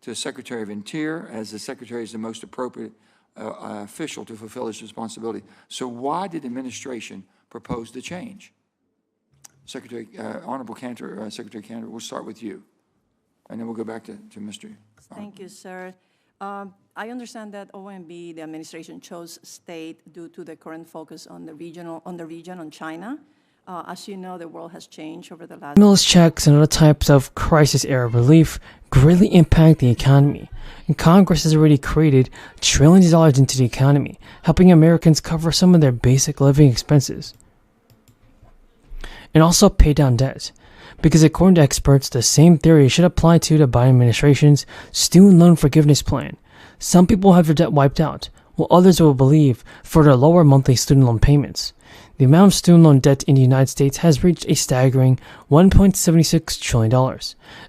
to the Secretary of Interior, as the Secretary is the most appropriate official to fulfill his responsibility. So why did the administration propose the change? Secretary, Honorable Cantor, Secretary Cantor, we'll start with you, and then we'll go back to Mr. Thank you, sir. I understand that OMB, the administration, chose state due to the current focus on the region, on China. As you know, the world has changed over the last... Stimulus checks and other types of crisis-era relief greatly impact the economy, and Congress has already created trillions of dollars into the economy, helping Americans cover some of their basic living expenses and also pay down debt. Because according to experts, the same theory should apply to the Biden administration's student loan forgiveness plan. Some people have their debt wiped out, while others will believe for their lower monthly student loan payments. The amount of student loan debt in the United States has reached a staggering $1.76 trillion,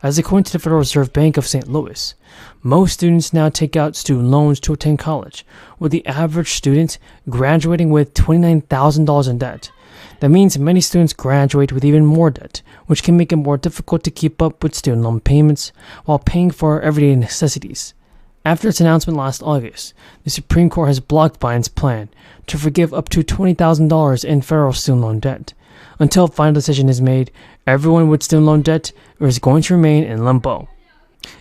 as according to the Federal Reserve Bank of St. Louis. Most students now take out student loans to attend college, with the average student graduating with $29,000 in debt. That means many students graduate with even more debt, which can make it more difficult to keep up with student loan payments while paying for everyday necessities. After its announcement last August, the Supreme Court has blocked Biden's plan to forgive up to $20,000 in federal student loan debt. Until a final decision is made, everyone with student loan debt is going to remain in limbo.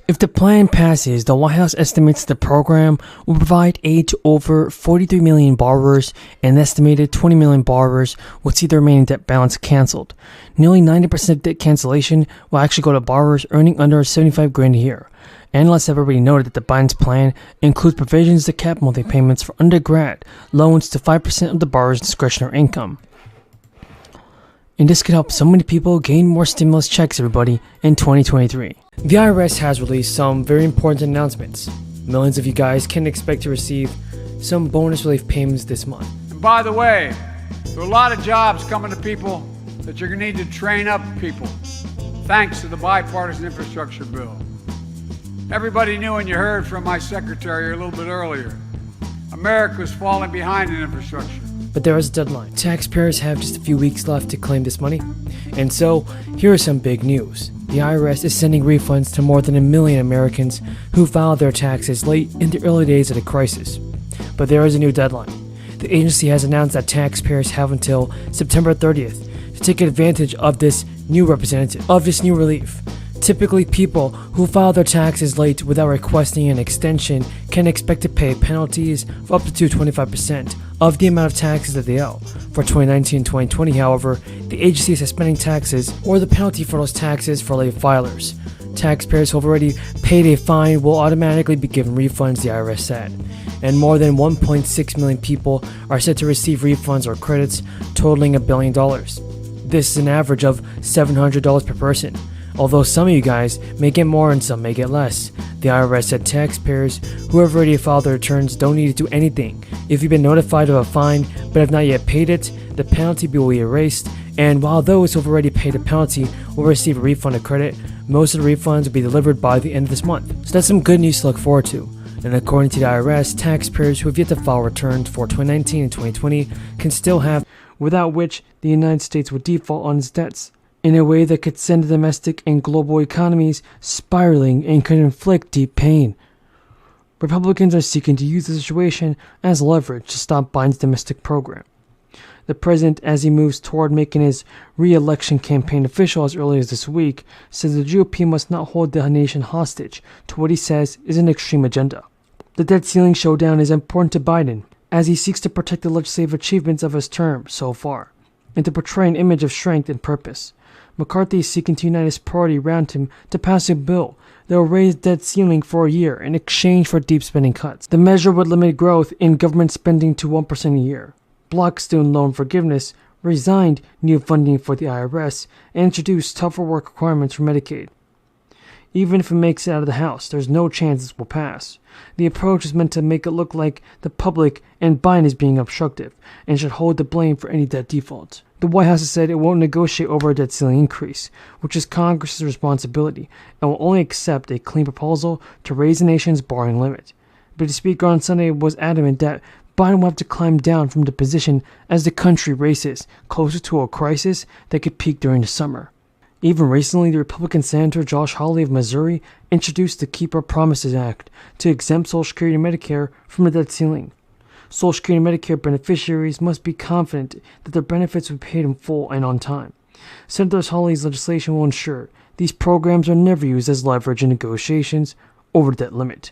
If the plan passes, the White House estimates the program will provide aid to over 43 million borrowers, and an estimated 20 million borrowers will see their remaining debt balance canceled. Nearly 90% of debt cancellation will actually go to borrowers earning under $75,000 a year. Analysts have already noted that the Biden's plan includes provisions to cap monthly payments for undergrad loans to 5% of the borrower's discretionary income. And this could help so many people gain more stimulus checks, everybody, in 2023. The IRS has released some very important announcements. Millions of you guys can expect to receive some bonus relief payments this month. And by the way, there are a lot of jobs coming to people that you're going to need to train up people, thanks to the bipartisan infrastructure bill. Everybody knew, and you heard from my secretary a little bit earlier, America's falling behind in infrastructure. But there is a deadline. Taxpayers have just a few weeks left to claim this money. And so, here is some big news. The IRS is sending refunds to more than 1 million Americans who filed their taxes late in the early days of the crisis. But there is a new deadline. The agency has announced that taxpayers have until September 30th to take advantage of this new relief. Typically, people who file their taxes late without requesting an extension can expect to pay penalties of up to 25% of the amount of taxes that they owe. For 2019 and 2020, however, the agency is suspending taxes or the penalty for those taxes for late filers. Taxpayers who have already paid a fine will automatically be given refunds, the IRS said. And more than 1.6 million people are set to receive refunds or credits totaling $1 billion. This is an average of $700 per person. Although some of you guys may get more and some may get less. The IRS said taxpayers who have already filed their returns don't need to do anything. If you've been notified of a fine but have not yet paid it, the penalty will be erased, and while those who have already paid a penalty will receive a refund or credit, most of the refunds will be delivered by the end of this month. So that's some good news to look forward to. And according to the IRS, taxpayers who have yet to file returns for 2019 and 2020 can still have, without which the United States would default on its debts, in a way that could send the domestic and global economies spiraling and could inflict deep pain. Republicans are seeking to use the situation as leverage to stop Biden's domestic program. The president, as he moves toward making his re-election campaign official as early as this week, says the GOP must not hold the nation hostage to what he says is an extreme agenda. The debt ceiling showdown is important to Biden, as he seeks to protect the legislative achievements of his term so far, and to portray an image of strength and purpose. McCarthy is seeking to unite his party around him to pass a bill that will raise debt ceiling for a year in exchange for deep spending cuts. The measure would limit growth in government spending to 1% a year, block student loan forgiveness, resigned new funding for the IRS, and introduce tougher work requirements for Medicaid. Even if it makes it out of the House, there's no chance this will pass. The approach is meant to make it look like the public and Biden is being obstructive and should hold the blame for any debt defaults. The White House has said it won't negotiate over a debt ceiling increase, which is Congress's responsibility, and will only accept a clean proposal to raise the nation's borrowing limit. But the speaker on Sunday was adamant that Biden will have to climb down from the position as the country races closer to a crisis that could peak during the summer. Even recently, the Republican Senator Josh Hawley of Missouri introduced the Keep Our Promises Act to exempt Social Security and Medicare from the debt ceiling. Social Security and Medicare beneficiaries must be confident that their benefits will be paid in full and on time. Senator Hawley's legislation will ensure these programs are never used as leverage in negotiations over the debt limit.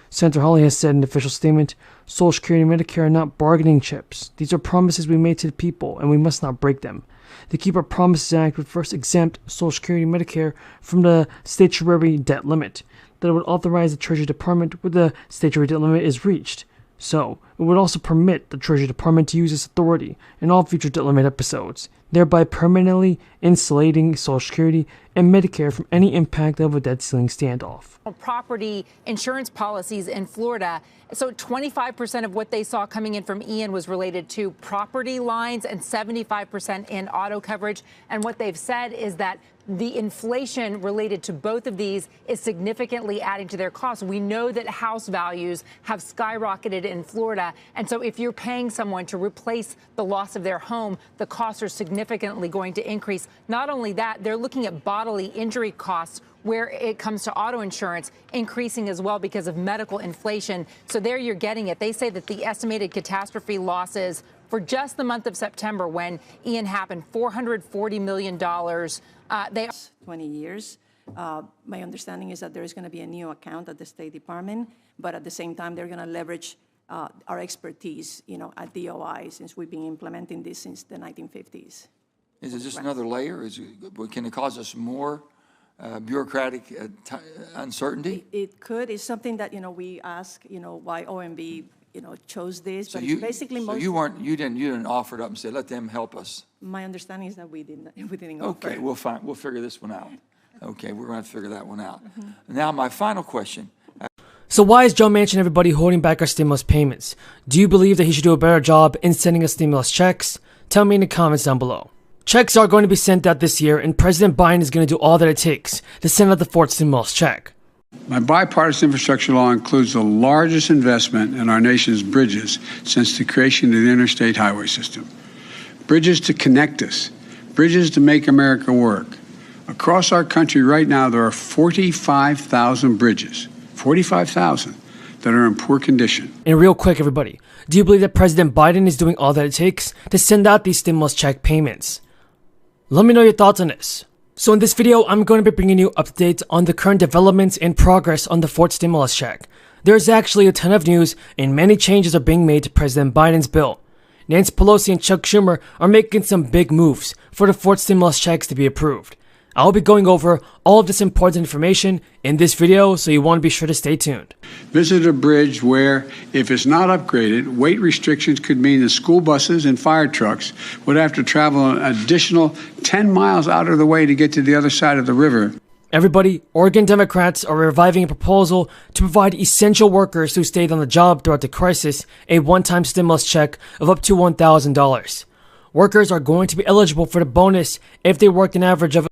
Senator Hawley has said in an official statement, Social Security and Medicare are not bargaining chips. These are promises we made to the people, and we must not break them. The Keep Our Promises Act would first exempt Social Security and Medicare from the statutory debt limit. That it would authorize the Treasury Department when the statutory debt limit is reached. So, it would also permit the Treasury Department to use its authority in all future debt limit episodes, thereby permanently insulating Social Security and Medicare from any impact of a debt ceiling standoff. Property insurance policies in Florida. So 25% of what they saw coming in from Ian was related to property lines and 75% in auto coverage. And what they've said is that the inflation related to both of these is significantly adding to their costs. We know that house values have skyrocketed in Florida. And so if you're paying someone to replace the loss of their home, the costs are significantly going to increase. Not only that, they're looking at bodily injury costs where it comes to auto insurance increasing as well because of medical inflation. So there you're getting it. They say that the estimated catastrophe losses for just the month of September when Ian happened, $440 million. 20 years. My understanding is that there is going to be a new account at the State Department, but at the same time, they're going to leverage our expertise, at DOI, since we've been implementing this since the 1950s. Is it just another layer? Can it cause us more bureaucratic uncertainty? It could. It's something that, we ask, why OMB, chose this, but it's basically most. So you didn't offer it up and say, let them help us. My understanding is that we didn't offer. Okay, we'll figure this one out. Okay, we're going to have to figure that one out. Now, my final question. So why is Joe Manchin and everybody holding back our stimulus payments? Do you believe that he should do a better job in sending us stimulus checks? Tell me in the comments down below. Checks are going to be sent out this year, and President Biden is going to do all that it takes to send out the fourth stimulus check. My bipartisan infrastructure law includes the largest investment in our nation's bridges since the creation of the interstate highway system. Bridges to connect us, bridges to make America work. Across our country right now, there are 45,000 bridges, 45,000 that are in poor condition. And real quick, everybody, do you believe that President Biden is doing all that it takes to send out these stimulus check payments? Let me know your thoughts on this. So in this video, I'm going to be bringing you updates on the current developments and progress on the fourth stimulus check. There's actually a ton of news and many changes are being made to President Biden's bill. Nancy Pelosi and Chuck Schumer are making some big moves for the fourth stimulus checks to be approved. I'll be going over all of this important information in this video, so you want to be sure to stay tuned. Visit a bridge where, if it's not upgraded, weight restrictions could mean that school buses and fire trucks would have to travel an additional 10 miles out of the way to get to the other side of the river. Everybody, Oregon Democrats are reviving a proposal to provide essential workers who stayed on the job throughout the crisis a one-time stimulus check of up to $1,000. Workers are going to be eligible for the bonus if they worked an average of